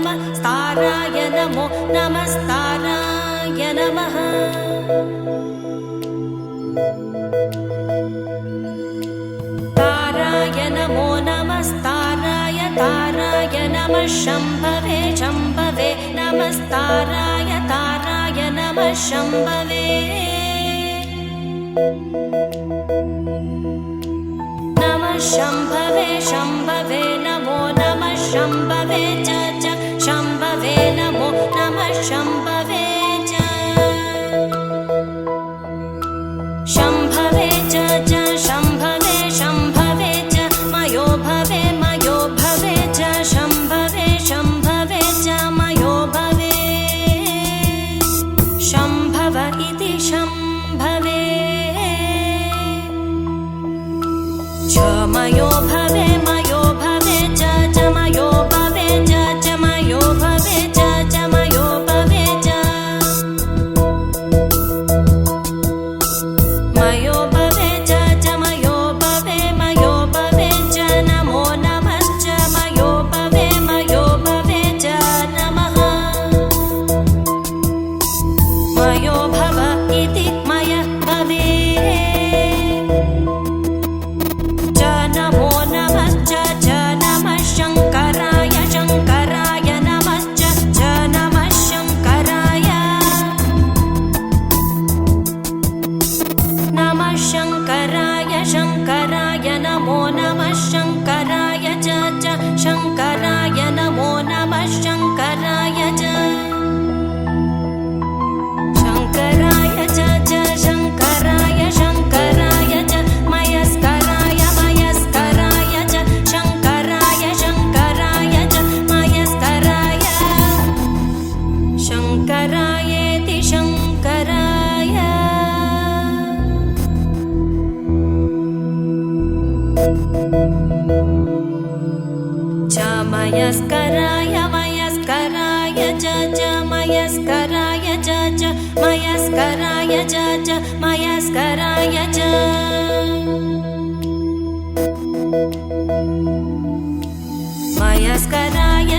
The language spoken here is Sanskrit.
नमस्ताराय नमो नमस्ताराय नमः ताराय नमो नमस्ताराय ताराय नमः शम्भवे शम्भवे नमस्ताराय ताराय नमः शम्भवे नमः शम्भवे शम्भवे नमो नमः शम्भवे च शम्भवे नमो नमः शम्भवे च शम्भवे च शम्भवे शम्भवे च मयो भवे च शम्भवे शम्भवे च मयो भवे शम्भव इति शम्भवे च मयो भवे च मयो भवे च मयो भवे च मयो भवे च मयो भवे च मयो भवे च नमो नमश्च मयो भवे च नमः मयो भव इति मय भवे नमो नमश्च नमः शङ्कराय शङ्कराय नमश्च नमः शङ्कराय शङ्कराय नमो नमः शङ्कराय च शङ्कराय नमो नमः शङ्कराय च शङ्कराय च शङ्कराय शङ्कराय च मयस्कराय च शङ्कराय च मयस्कराय शङ्करायेति शङ्कराय च मयस्कराय च मयस्कराय च मयस्कराय च मयस्कराय च मयस्कराय